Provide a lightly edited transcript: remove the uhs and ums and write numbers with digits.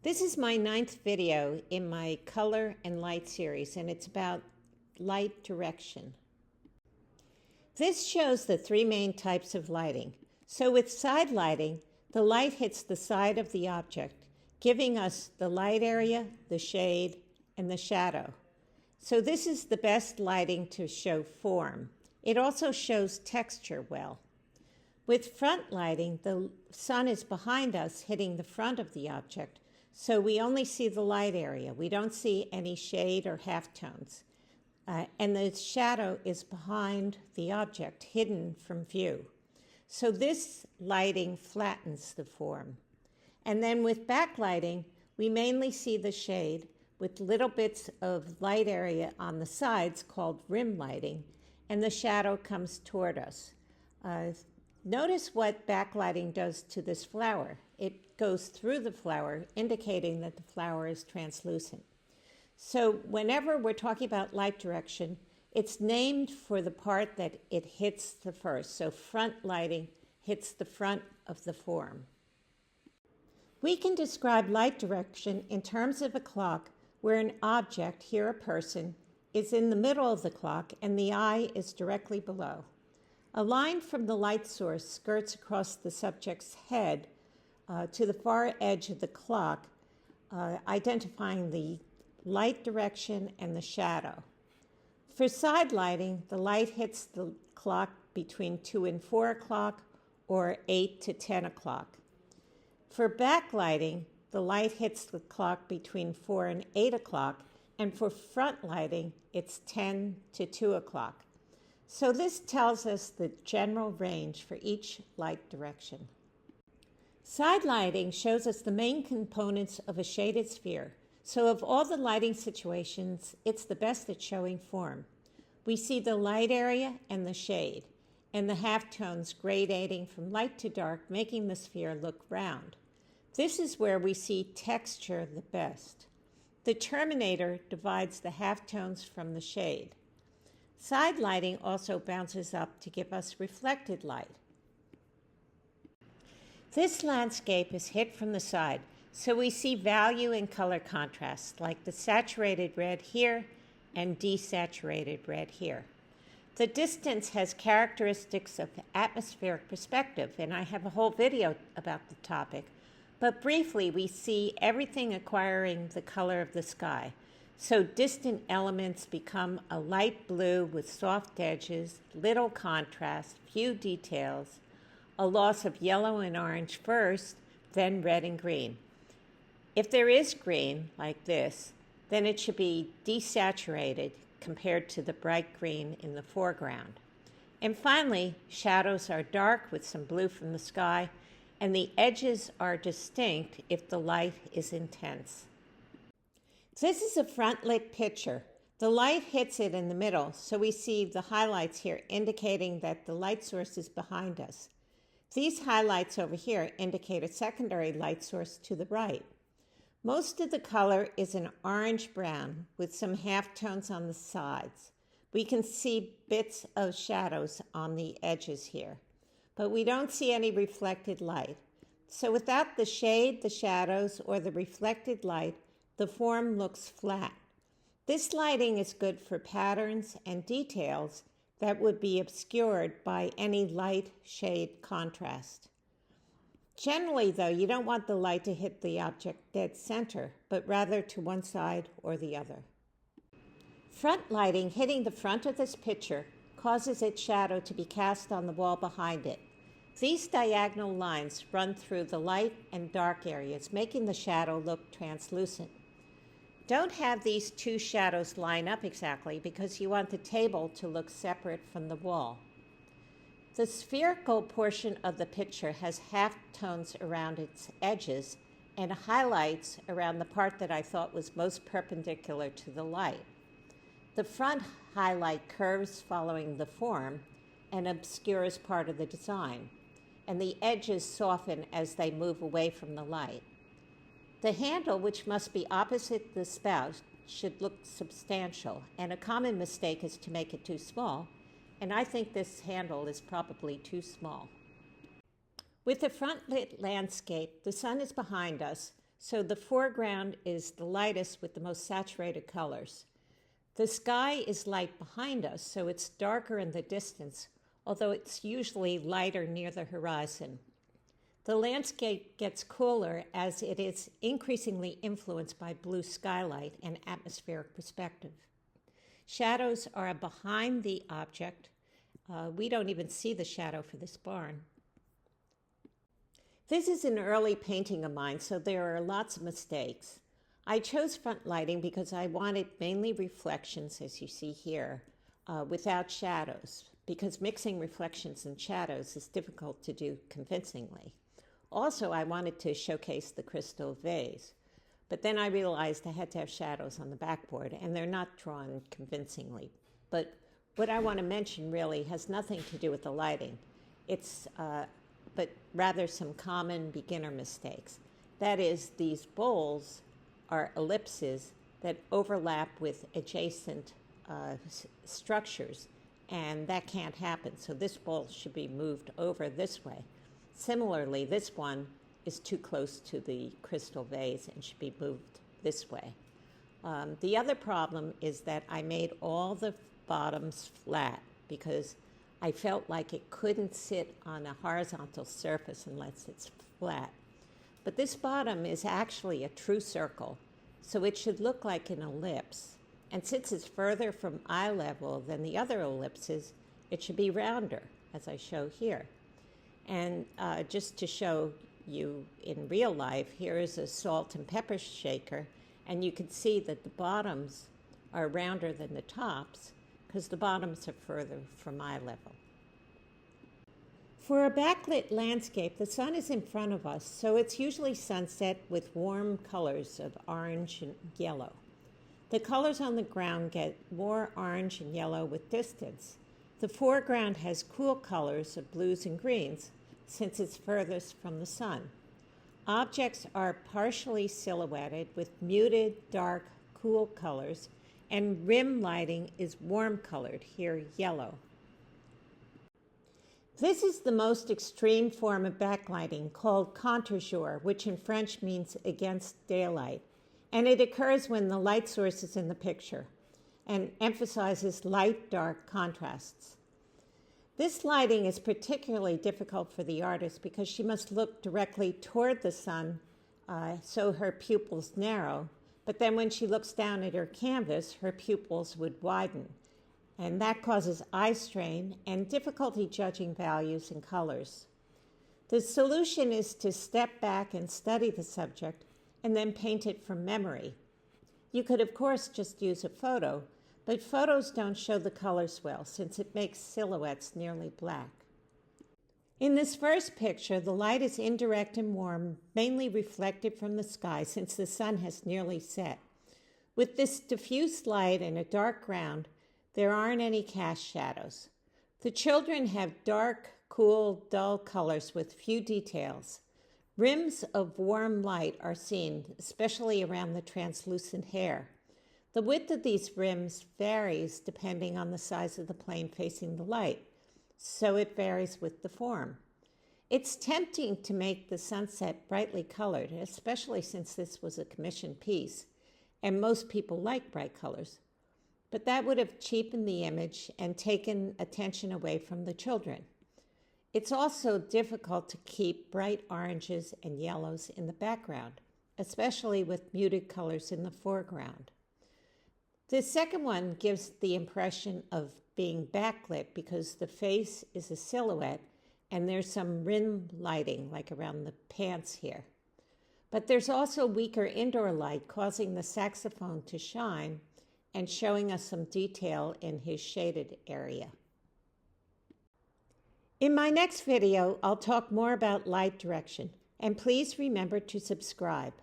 This is my 9th video in my color and light series, and it's about light direction. This shows the three main types of lighting. So with side lighting, the light hits the side of the object, giving us the light area, the shade, and the shadow. So this is the best lighting to show form. It also shows texture well. With front lighting, the sun is behind us, hitting the front of the object, so we only see the light area. We don't see any shade or halftones. And the shadow is behind the object, hidden from view. So this lighting flattens the form. And then with backlighting, we mainly see the shade with little bits of light area on the sides called rim lighting, and the shadow comes toward us. Notice what backlighting does to this flower. It goes through the flower, indicating that the flower is translucent. So whenever we're talking about light direction, it's named for the part that it hits the first. So front lighting hits the front of the form. We can describe light direction in terms of a clock where an object, here a person, is in the middle of the clock and the eye is directly below. A line from the light source skirts across the subject's head to the far edge of the clock, identifying the light direction and the shadow. For side lighting, the light hits the clock between 2 and 4 o'clock or 8 to 10 o'clock. For backlighting, the light hits the clock between 4 and 8 o'clock, and for front lighting, it's 10 to 2 o'clock. So this tells us the general range for each light direction. Side lighting shows us the main components of a shaded sphere. So of all the lighting situations, it's the best at showing form. We see the light area and the shade, and the halftones gradating from light to dark, making the sphere look round. This is where we see texture the best. The terminator divides the halftones from the shade. Side lighting also bounces up to give us reflected light. This landscape is hit from the side, so we see value in color contrast, like the saturated red here and desaturated red here. The distance has characteristics of atmospheric perspective, and I have a whole video about the topic. But briefly, we see everything acquiring the color of the sky. So distant elements become a light blue with soft edges, little contrast, few details, a loss of yellow and orange first, then red and green. If there is green, like this, then it should be desaturated compared to the bright green in the foreground. And finally, shadows are dark with some blue from the sky, and the edges are distinct if the light is intense. This is a front-lit picture. The light hits it in the middle, so we see the highlights here indicating that the light source is behind us. These highlights over here indicate a secondary light source to the right. Most of the color is an orange-brown with some halftones on the sides. We can see bits of shadows on the edges here, but we don't see any reflected light. So without the shade, the shadows, or the reflected light, the form looks flat. This lighting is good for patterns and details that would be obscured by any light-shade contrast. Generally, though, you don't want the light to hit the object dead center, but rather to one side or the other. Front lighting hitting the front of this picture causes its shadow to be cast on the wall behind it. These diagonal lines run through the light and dark areas, making the shadow look translucent. Don't have these two shadows line up exactly because you want the table to look separate from the wall. The spherical portion of the picture has halftones around its edges and highlights around the part that I thought was most perpendicular to the light. The front highlight curves following the form and obscures part of the design, and the edges soften as they move away from the light. The handle, which must be opposite the spout, should look substantial, and a common mistake is to make it too small, and I think this handle is probably too small. With the front lit landscape, the sun is behind us, so the foreground is the lightest with the most saturated colors. The sky is light behind us, so it's darker in the distance, although it's usually lighter near the horizon. The landscape gets cooler as it is increasingly influenced by blue skylight and atmospheric perspective. Shadows are behind the object. We don't even see the shadow for this barn. This is an early painting of mine, so there are lots of mistakes. I chose front lighting because I wanted mainly reflections, as you see here, without shadows, because mixing reflections and shadows is difficult to do convincingly. Also, I wanted to showcase the crystal vase, but then I realized I had to have shadows on the backboard, and they're not drawn convincingly. But what I want to mention really has nothing to do with the lighting. But rather some common beginner mistakes. That is, these bowls are ellipses that overlap with adjacent structures, and that can't happen. So this bowl should be moved over this way. Similarly, this one is too close to the crystal vase and should be moved this way. The other problem is that I made all the bottoms flat because I felt like it couldn't sit on a horizontal surface unless it's flat. But this bottom is actually a true circle, so it should look like an ellipse. And since it's further from eye level than the other ellipses, it should be rounder, as I show here. And just to show you in real life, here is a salt and pepper shaker, and you can see that the bottoms are rounder than the tops, because the bottoms are further from eye level. For a backlit landscape, the sun is in front of us, so it's usually sunset with warm colors of orange and yellow. The colors on the ground get more orange and yellow with distance. The foreground has cool colors of blues and greens, since it's furthest from the sun. Objects are partially silhouetted with muted, dark, cool colors, and rim lighting is warm colored, here yellow. This is the most extreme form of backlighting called contre-jour, which in French means against daylight, and it occurs when the light source is in the picture and emphasizes light-dark contrasts. This lighting is particularly difficult for the artist because she must look directly toward the sun, so her pupils narrow, but then when she looks down at her canvas, her pupils would widen, and that causes eye strain and difficulty judging values and colors. The solution is to step back and study the subject and then paint it from memory. You could, of course, just use a photo, but photos don't show the colors well since it makes silhouettes nearly black. In this first picture, the light is indirect and warm, mainly reflected from the sky since the sun has nearly set. With this diffuse light and a dark ground, there aren't any cast shadows. The children have dark, cool, dull colors with few details. Rims of warm light are seen, especially around the translucent hair. The width of these rims varies depending on the size of the plane facing the light, so it varies with the form. It's tempting to make the sunset brightly colored, especially since this was a commissioned piece, and most people like bright colors. But that would have cheapened the image and taken attention away from the children. It's also difficult to keep bright oranges and yellows in the background, especially with muted colors in the foreground. The second one gives the impression of being backlit because the face is a silhouette and there's some rim lighting like around the pants here. But there's also weaker indoor light causing the saxophone to shine and showing us some detail in his shaded area. In my next video, I'll talk more about light direction, and please remember to subscribe.